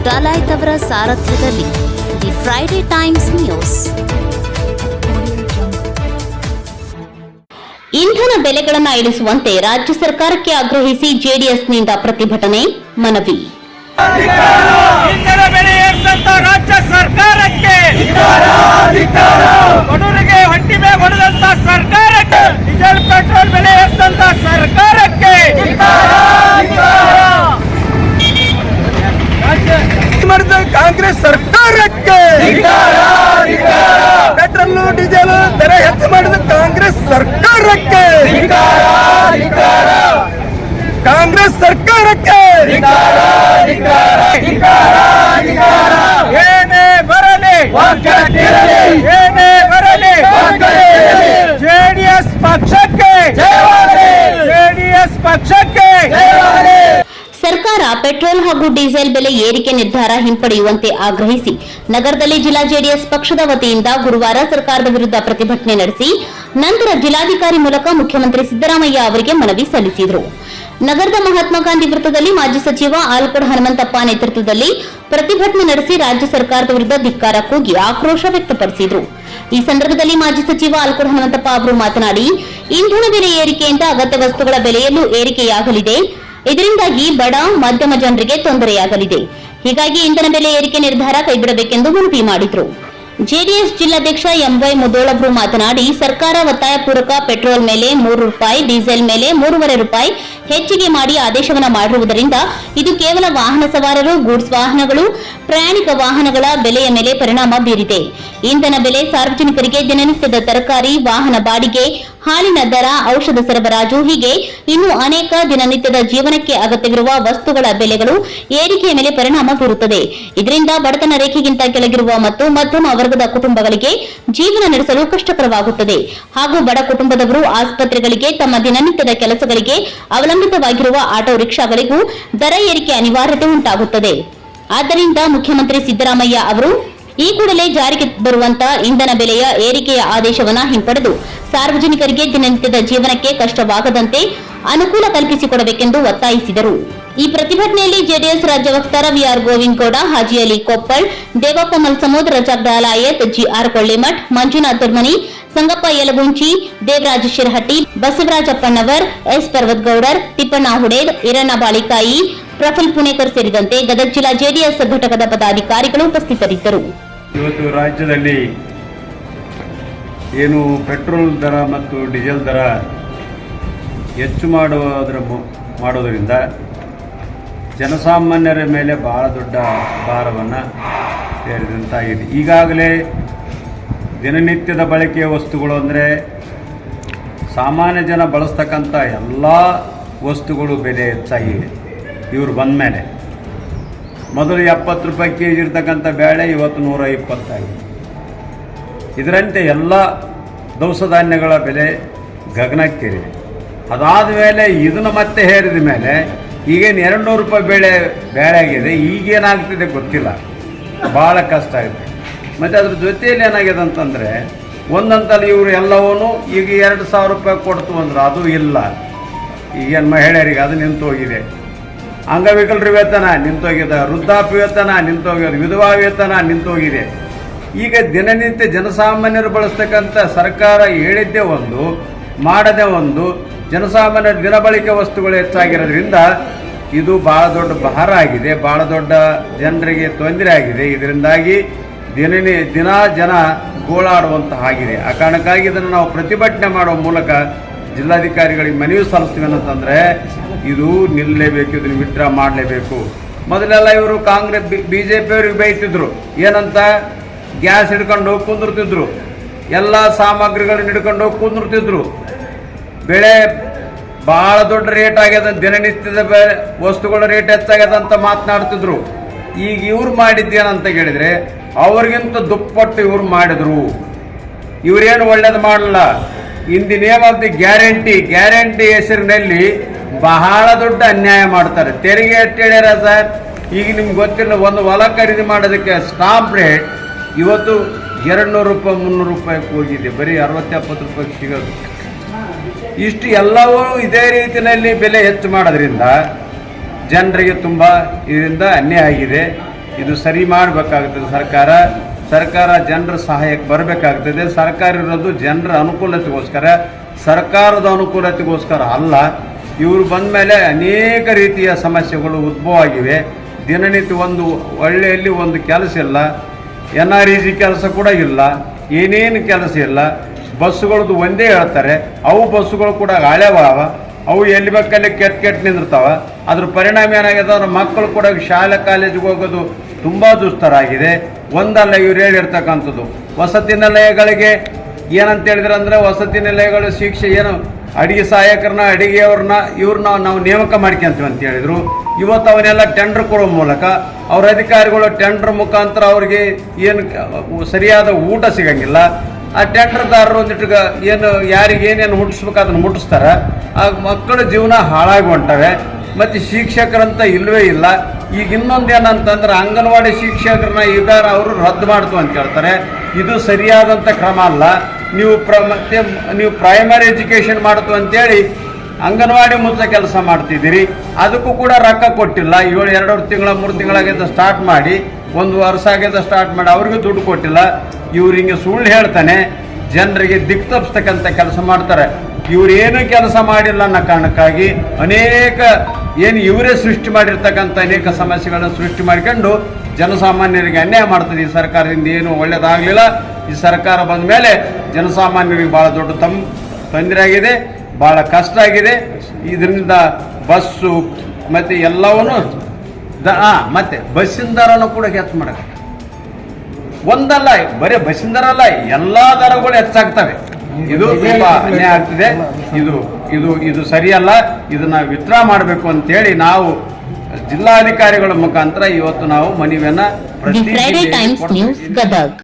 ಡಾಲಾಯ್ತ್ ಅವರ ಸಾರಥ್ಯದಲ್ಲಿ the Friday times news. ಇಂಧನ ಬೆಲೆಗಳನ್ನು ಇಳಿಸುವಂತೆ ರಾಜ್ಯ ಸರ್ಕಾರಕ್ಕೆ ಆಗ್ರಹಿಸಿ ಜೆಡಿಎಸ್ನಿಂದ ಪ್ರತಿಭಟನೆ ಮನವಿ. ಇಂಧನ ಬೆಲೆ ಏರಿಸಿದಂತ ರಾಜ್ಯ ಸರ್ಕಾರಕ್ಕೆ, ಬಡವರಿಗೆ ಹೊಟ್ಟಿ ಮೇಲೆ ಹೊಡೆದಂತ ಸರ್ಕಾರಕ್ಕೆ, ಡೀಸೆಲ್ ಪೆಟ್ರೋಲ್ ಬೆಲೆ ಏರಿಸಿದಂತ ಸರ್ಕಾರಕ್ಕೆ, ಮಾಡಿದ ಕಾಂಗ್ರೆಸ್ ಸರ್ಕಾರಕ್ಕೆ, ಪೆಟ್ರೋಲ್ ಡೀಸೆಲ್ ದರ ಹೆಚ್ಚು ಮಾಡಿದ ಕಾಂಗ್ರೆಸ್ ಸರ್ಕಾರಕ್ಕೆ, ಕಾಂಗ್ರೆಸ್ ಸರ್ಕಾರಕ್ಕೆ ಏನೇ ಬರಲಿ, ಏನೇ ಬರಲಿ, ಜೆಡಿಎಸ್ ಪಕ್ಷಕ್ಕೆ, ಜೆಡಿಎಸ್ ಪಕ್ಷಕ್ಕೆ. ಸರ್ಕಾರ ಪೆಟ್ರೋಲ್ ಹಾಗೂ ಡೀಸೆಲ್ ಬೆಲೆ ಏರಿಕೆ ನಿರ್ಧಾರ ಹಿಂಪಡೆಯುವಂತೆ ಆಗ್ರಹಿಸಿ ನಗರದಲ್ಲಿ ಜಿಲ್ಲಾ ಜೆಡಿಎಸ್ ಪಕ್ಷದ ವತಿಯಿಂದ ಗುರುವಾರ ಸರ್ಕಾರದ ವಿರುದ್ಧ ಪ್ರತಿಭಟನೆ ನಡೆಸಿ ನಂತರ ಜಿಲ್ಲಾಧಿಕಾರಿ ಮೂಲಕ ಮುಖ್ಯಮಂತ್ರಿ ಸಿದ್ದರಾಮಯ್ಯ ಅವರಿಗೆ ಮನವಿ ಸಲ್ಲಿಸಿದರು. ನಗರದ ಮಹಾತ್ಮ ಗಾಂಧಿ ವೃತ್ತದಲ್ಲಿ ಮಾಜಿ ಸಚಿವ ಆಲ್ಕೋಡ್ ಹನುಮಂತಪ್ಪ ನೇತೃತ್ವದಲ್ಲಿ ಪ್ರತಿಭಟನೆ ನಡೆಸಿ ರಾಜ್ಯ ಸರ್ಕಾರದ ವಿರುದ್ಧ ಧಿಕ್ಕಾರ ಕೂಗಿ ಆಕ್ರೋಶ ವ್ಯಕ್ತಪಡಿಸಿದರು. ಈ ಸಂದರ್ಭದಲ್ಲಿ ಮಾಜಿ ಸಚಿವ ಆಲ್ಕೋಡ್ ಹನುಮಂತಪ್ಪ ಅವರು ಮಾತನಾಡಿ, ಇಂಧನ ಬೆಲೆ ಏರಿಕೆಯಿಂದ ಅಗತ್ಯ ವಸ್ತುಗಳ ಬೆಲೆಯಲ್ಲೂ ಏರಿಕೆಯಾಗಲಿದೆ. ಇದರಿಂದಾಗಿ ಬಡ ಮಧ್ಯಮ ಜನರಿಗೆ ತೊಂದರೆಯಾಗಲಿದೆ. ಹೀಗಾಗಿ ಇಂಧನ ಬೆಲೆ ಏರಿಕೆ ನಿರ್ಧಾರ ಕೈಬಿಡಬೇಕೆಂದು ಮನವಿ ಮಾಡಿದರು. ಜೆಡಿಎಸ್ ಜಿಲ್ಲಾಧ್ಯಕ್ಷ ಎಂವೈ ಮುದೋಳ್ ಅವರು ಮಾತನಾಡಿ, ಸರ್ಕಾರ ಒತ್ತಾಯಪೂರ್ವಕ ಪೆಟ್ರೋಲ್ ಮೇಲೆ ₹3, ಡೀಸೆಲ್ ಮೇಲೆ ₹3.5 ಹೆಚ್ಚಿಗೆ ಮಾಡಿ ಆದೇಶವನ್ನು ಮಾಡಿರುವುದರಿಂದ ಇದು ಕೇವಲ ವಾಹನ ಸವಾರರು, ಗೂಡ್ಸ್ ವಾಹನಗಳು, ಪ್ರಯಾಣಿಕ ವಾಹನಗಳ ಬೆಲೆಯ ಮೇಲೆ ಪರಿಣಾಮ ಬೀರಿದೆ. ಇಂಧನ ಬೆಲೆ, ಸಾರ್ವಜನಿಕರಿಗೆ ದಿನನಿತ್ಯದ ತರಕಾರಿ, ವಾಹನ ಬಾಡಿಗೆ, ಹಾಲಿನ ದರ, ಔಷಧ ಸರಬರಾಜು ಹೀಗೆ ಇನ್ನೂ ಅನೇಕ ದಿನನಿತ್ಯದ ಜೀವನಕ್ಕೆ ಅಗತ್ಯವಿರುವ ವಸ್ತುಗಳ ಬೆಲೆಗಳು ಏರಿಕೆಯ ಮೇಲೆ ಪರಿಣಾಮ ಬೀರುತ್ತದೆ. ಇದರಿಂದ ಬಡತನ ರೇಖೆಗಿಂತ ಕೆಳಗಿರುವ ಮತ್ತು ಮಧ್ಯಮ ವರ್ಗದ ಕುಟುಂಬಗಳಿಗೆ ಜೀವನ ನಡೆಸಲು ಕಷ್ಟಕರವಾಗುತ್ತದೆ. ಹಾಗೂ ಬಡ ಕುಟುಂಬದವರು ಆಸ್ಪತ್ರೆಗಳಿಗೆ, ತಮ್ಮ ದಿನನಿತ್ಯದ ಕೆಲಸಗಳಿಗೆ ಅವಲಂಬಿತವಾಗಿರುವ ಆಟೋ ರಿಕ್ಷಾಗಳಿಗೂ ದರ ಏರಿಕೆ ಅನಿವಾರ್ಯತೆ ಉಂಟಾಗುತ್ತದೆ. ಆದ್ದರಿಂದ ಮುಖ್ಯಮಂತ್ರಿ ಸಿದ್ದರಾಮಯ್ಯ ಅವರು ಈ ಕೂಡಲೇ ಜಾರಿಗೆ ಬರುವಂತಹ ಇಂಧನ ಬೆಲೆಯ ಏರಿಕೆಯ ಆದೇಶವನ್ನು ಹಿಂಪಡೆದು ಸಾರ್ವಜನಿಕರಿಗೆ ದಿನನಿತ್ಯದ ಜೀವನಕ್ಕೆ ಕಷ್ಟವಾಗದಂತೆ ಅನುಕೂಲ ಕಲ್ಪಿಸಿಕೊಡಬೇಕೆಂದು ಒತ್ತಾಯಿಸಿದರು. ಈ ಪ್ರತಿಭಟನೆಯಲ್ಲಿ ಜೆಡಿಎಸ್ ರಾಜ್ಯ ವಕ್ತಾರ VR Govind Gowda, Haji Ali Koppal, Devappa Malsamud, Razak Dalayat, GR Kollimath, Manjunath Turmani, Sangappa Yalagunchi, Devaraja Shirahatti, Basavarajappannavar, S Parvatgoudar, Tippanna Huded, Eranna Balikai, Praful Punekar ಸೇರಿದಂತೆ ಗದಗ ಜಿಲ್ಲಾ ಜೆಡಿಎಸ್ ಘಟಕದ ಪದಾಧಿಕಾರಿಗಳು ಉಪಸ್ಥಿತರಿದ್ದರು. ಇವತ್ತು ರಾಜ್ಯದಲ್ಲಿ ಏನು ಪೆಟ್ರೋಲ್ ದರ ಮತ್ತು ಡೀಸೆಲ್ ದರ ಹೆಚ್ಚು ಮಾಡೋದರಿಂದ ಜನಸಾಮಾನ್ಯರ ಮೇಲೆ ಬಹಳ ದೊಡ್ಡ ಭಾರವನ್ನು ಹೇರಿದಂತಾಗಿದೆ. ಈಗಾಗಲೇ ದಿನನಿತ್ಯದ ಬಳಕೆಯ ವಸ್ತುಗಳು ಅಂದರೆ ಸಾಮಾನ್ಯ ಜನ ಬಳಸ್ತಕ್ಕಂಥ ಎಲ್ಲ ವಸ್ತುಗಳು ಬೆಲೆ ಹೆಚ್ಚಾಗಿವೆ. ಇವರು ಬಂದ ಮೇಲೆ ಮೊದಲು ₹70 ಕೆ ಜಿ ಇರ್ತಕ್ಕಂಥ ಬೇಳೆ ಇವತ್ತು $120 ಆಗಿದೆ. ಇದರಂತೆ ಎಲ್ಲ ದವಸ ಧಾನ್ಯಗಳ ಬೆಲೆ ಗಗನಕ್ಕೇರಿದೆ. ಅದಾದ ಮೇಲೆ ಇದನ್ನು ಮತ್ತೆ ಹೇರಿದ ಮೇಲೆ ಈಗೇನು ₹200 ಬೇಳೆ ಆಗಿದೆ. ಈಗೇನಾಗ್ತಿದೆ ಗೊತ್ತಿಲ್ಲ, ಭಾಳ ಕಷ್ಟ ಆಗುತ್ತೆ. ಮತ್ತು ಅದ್ರ ಜೊತೆಯಲ್ಲಿ ಏನಾಗಿದೆ ಅಂತಂದರೆ ಒಂದಂತಲ್ಲಿ ಇವರು ಎಲ್ಲವೂ ಈಗ ₹2,000 ಕೊಡ್ತು ಅಂದ್ರೆ ಅದು ಇಲ್ಲ. ಈಗೇನು ಮಹಿಳೆಯರಿಗೆ ಅದು ನಿಂತು ಹೋಗಿದೆ. ಅಂಗವಿಕಲರ ವೇತನ ನಿಂತೋಗಿದೆ, ವೃದ್ಧಾಪ್ಯ ವೇತನ ನಿಂತೋಗಿದೆ, ವಿಧವಾ ವೇತನ ನಿಂತೋಗಿದೆ. ಈಗ ದಿನನಿತ್ಯ ಜನಸಾಮಾನ್ಯರು ಬಳಸ್ತಕ್ಕಂಥ ಸರ್ಕಾರ ಹೇಳಿದ್ದೇ ಒಂದು, ಮಾಡದೇ ಒಂದು, ಜನಸಾಮಾನ್ಯರ ದಿನಬಳಕೆ ವಸ್ತುಗಳು ಹೆಚ್ಚಾಗಿರೋದ್ರಿಂದ ಇದು ಭಾಳ ದೊಡ್ಡ ಭಾರ ಆಗಿದೆ, ಭಾಳ ದೊಡ್ಡ ಜನರಿಗೆ ತೊಂದರೆ ಆಗಿದೆ. ಇದರಿಂದಾಗಿ ದಿನ ಜನ ಗೋಳಾಡುವಂತಹ ಆಗಿದೆ. ಆ ಕಾರಣಕ್ಕಾಗಿ ಇದನ್ನು ನಾವು ಪ್ರತಿಭಟನೆ ಮಾಡುವ ಮೂಲಕ ಜಿಲ್ಲಾಧಿಕಾರಿಗಳಿಗೆ ಮನವಿ ಸಲ್ಲಿಸ್ತೀವಿ ಅಂತಂದರೆ ಇದು ನಿಲ್ಲಲೇಬೇಕು, ಇದನ್ನು ವಿಡ್ರಾ ಮಾಡಲೇಬೇಕು. ಮೊದಲೆಲ್ಲ ಇವರು ಕಾಂಗ್ರೆಸ್ BJP ಅವರಿಗೆ ಬೈತಿದ್ರು, ಏನಂತ ಗ್ಯಾಸ್ ಹಿಡ್ಕೊಂಡು ಹೋಗಿ ಕುಂದಿರ್ತಿದ್ರು, ಎಲ್ಲ ಸಾಮಗ್ರಿಗಳನ್ನ ಹಿಡ್ಕೊಂಡು ಹೋಗಿ ಕುಂದಿರ್ತಿದ್ರು. ಬೆಳೆ ಭಾಳ ದೊಡ್ಡ ರೇಟ್ ಆಗ್ಯದ, ದಿನನಿತ್ಯದ ವಸ್ತುಗಳ ರೇಟ್ ಹೆಚ್ಚಾಗ್ಯದ ಅಂತ ಮಾತನಾಡ್ತಿದ್ರು. ಈಗ ಇವ್ರು ಮಾಡಿದ್ದೇನಂತ ಹೇಳಿದರೆ ಅವ್ರಿಗಿಂತ ದುಪ್ಪಟ್ಟು ಇವ್ರು ಮಾಡಿದ್ರು. ಇವರೇನು ಒಳ್ಳೇದು ಮಾಡಲ್ಲ. In the name of the guarantee ಹೆಸರಿನಲ್ಲಿ ಬಹಳ ದೊಡ್ಡ ಅನ್ಯಾಯ ಮಾಡ್ತಾರೆ. ತೆರಿಗೆ ಎಷ್ಟು ಹೇಳ್ಯಾರ ಸರ್? ಈಗ ನಿಮ್ಗೆ ಗೊತ್ತಿಲ್ಲ, ಒಂದು ಹೊಲ ಖರೀದಿ ಮಾಡೋದಕ್ಕೆ ಸ್ಟಾಂಪ್ ರೇಟ್ ಇವತ್ತು ₹200 ₹300 ಹೋಗಿದೆ, ಬರೀ ₹60-70 ಸಿಗೋದು. ಇಷ್ಟು ಎಲ್ಲವೂ ಇದೇ ರೀತಿಯಲ್ಲಿ ಬೆಲೆ ಹೆಚ್ಚು ಮಾಡೋದ್ರಿಂದ ಜನರಿಗೆ ತುಂಬ ಇದರಿಂದ ಅನ್ಯಾಯ ಆಗಿದೆ. ಇದು ಸರಿ ಮಾಡಬೇಕಾಗ್ತದೆ. ಸರ್ಕಾರ ಜನರ ಸಹಾಯಕ್ಕೆ ಬರಬೇಕಾಗ್ತದೆ. ಸರ್ಕಾರ ಇರೋದು ಜನರ ಅನುಕೂಲತೆಗೋಸ್ಕರ, ಸರ್ಕಾರದ ಅನುಕೂಲತೆಗೋಸ್ಕರ ಅಲ್ಲ. ಇವರು ಬಂದ ಮೇಲೆ ಅನೇಕ ರೀತಿಯ ಸಮಸ್ಯೆಗಳು ಉದ್ಭವ ಆಗಿವೆ. ದಿನನಿತ್ಯ ಒಂದು ಒಳ್ಳೆಯಲ್ಲಿ ಒಂದು ಕೆಲಸ ಇಲ್ಲ, NREG ಕೆಲಸ ಕೂಡ ಇಲ್ಲ, ಏನೇನು ಕೆಲಸ ಇಲ್ಲ. ಬಸ್ಸುಗಳದ್ದು ಒಂದೇ ಹೇಳ್ತಾರೆ, ಅವು ಬಸ್ಸುಗಳು ಕೂಡ ಹಳೆವಾವ, ಅವು ಎಲ್ಲಿ ಬೇಕಲ್ಲಿ ಕೆಟ್ಟ ನಿಂದಿರ್ತಾವ. ಅದ್ರ ಪರಿಣಾಮ ಏನಾಗಿದೆ ಅಂದ್ರೆ ಮಕ್ಕಳು ಕೂಡ ಶಾಲೆ ಕಾಲೇಜಿಗೆ ಹೋಗೋದು ತುಂಬ ದುಸ್ತರ ಆಗಿದೆ. ಒಂದಲ್ಲ ಇವ್ರು ಹೇಳಿರ್ತಕ್ಕಂಥದ್ದು ವಸತಿ ನಿಲಯಗಳಿಗೆ ಏನಂತ ಹೇಳಿದ್ರೆ ಅಂದರೆ ವಸತಿ ನಿಲಯಗಳು ಶಿಕ್ಷೆ ಏನು ಅಡಿಗೆ ಸಹಾಯಕರನ್ನ ಅಡಿಗೆಯವ್ರನ್ನ ಇವ್ರನ್ನ ನಾವು ನೇಮಕ ಮಾಡ್ಕೊಂತೀವಿ ಅಂತ ಹೇಳಿದರು. ಇವತ್ತು ಅವನ್ನೆಲ್ಲ ಟೆಂಡರ್ ಕೊಡೋ ಮೂಲಕ ಅವ್ರ ಅಧಿಕಾರಿಗಳು ಟೆಂಡರ್ ಮುಖಾಂತರ ಅವ್ರಿಗೆ ಏನು ಸರಿಯಾದ ಊಟ ಸಿಗಂಗಿಲ್ಲ. ಆ ಟೆಂಡರ್ದಾರರು ಒಂದಿಟ್ಟು ಏನು ಯಾರಿಗೆ ಏನೇನು ಮುಟ್ಟಿಸ್ಬೇಕು ಅದನ್ನು ಮುಟ್ಟಿಸ್ತಾರೆ. ಆ ಮಕ್ಕಳ ಜೀವನ ಹಾಳಾಗಿ ಹೊಂಟವೆ. ಮತ್ತು ಶಿಕ್ಷಕರಂತ ಇಲ್ಲವೇ ಇಲ್ಲ. ಈಗ ಇನ್ನೊಂದು ಏನಂತಂದ್ರೆ ಅಂಗನವಾಡಿ ಶಿಕ್ಷಕರನ್ನ ಈಗ ಅವರು ರದ್ದು ಮಾಡ್ತು ಅಂತ ಹೇಳ್ತಾರೆ. ಇದು ಸರಿಯಾದಂಥ ಕ್ರಮ ಅಲ್ಲ. ನೀವು ಪ್ರೈಮರಿ ಎಜುಕೇಷನ್ ಮಾಡ್ತು ಅಂತೇಳಿ ಅಂಗನವಾಡಿ ಮುಚ್ಚ ಕೆಲಸ ಮಾಡ್ತಿದ್ದೀರಿ. ಅದಕ್ಕೂ ಕೂಡ ರೊಕ್ಕ ಕೊಟ್ಟಿಲ್ಲ. 2 ತಿಂಗಳ 3 ತಿಂಗಳಾಗಿದ್ದ ಸ್ಟಾರ್ಟ್ ಮಾಡಿ 1 ವರ್ಷ ಆಗಿದ್ದ ಸ್ಟಾರ್ಟ್ ಮಾಡಿ ಅವ್ರಿಗೂ ದುಡ್ಡು ಕೊಟ್ಟಿಲ್ಲ. ಇವ್ರು ಹಿಂಗೆ ಸುಳ್ಳು ಹೇಳ್ತಾನೆ ಜನರಿಗೆ ದಿಕ್ಕು ತಪ್ಪಿಸ್ತಕ್ಕಂಥ ಕೆಲಸ ಮಾಡ್ತಾರೆ. ಇವ್ರು ಏನೂ ಕೆಲಸ ಮಾಡಿಲ್ಲ ಅನ್ನೋ ಕಾರಣಕ್ಕಾಗಿ ಅನೇಕ ಏನು ಇವರೇ ಸೃಷ್ಟಿ ಮಾಡಿರ್ತಕ್ಕಂಥ ಅನೇಕ ಸಮಸ್ಯೆಗಳನ್ನು ಸೃಷ್ಟಿ ಮಾಡಿಕೊಂಡು ಜನಸಾಮಾನ್ಯರಿಗೆ ಅನ್ಯಾಯ ಮಾಡ್ತದೆ. ಈ ಸರ್ಕಾರದಿಂದ ಏನು ಒಳ್ಳೆಯದಾಗಲಿಲ್ಲ. ಈ ಸರ್ಕಾರ ಬಂದ ಮೇಲೆ ಜನಸಾಮಾನ್ಯರಿಗೆ ಭಾಳ ದೊಡ್ಡ ತೊಂದರೆ ಆಗಿದೆ, ಭಾಳ ಕಷ್ಟ ಆಗಿದೆ. ಇದರಿಂದ ಬಸ್ಸು ಮತ್ತು ಎಲ್ಲವನ್ನೂ ಮತ್ತು ಬಸ್ಸಿನ ದರನೂ ಕೂಡ ಹೆಚ್ಚು ಮಾಡಕ್ಕೆ ಒಂದಲ್ಲ, ಬರೀ ಬಸ್ಸಿನ ದರ ಅಲ್ಲ, ಎಲ್ಲ ದರಗಳು ಹೆಚ್ಚಾಗ್ತವೆ. ಇದು ತುಂಬ ಅನ್ಯಾಯ ಆಗ್ತಿದೆ. ಇದು ಸರಿಯಲ್ಲ. ಇದನ್ನ ವಿತ್ಡ್ರಾ ಮಾಡಬೇಕು ಅಂತೇಳಿ ನಾವು ಜಿಲ್ಲಾಧಿಕಾರಿಗಳ ಮುಖಾಂತರ ಇವತ್ತು ನಾವು ಮನವಿಯನ್ನ the Friday times news Gadag.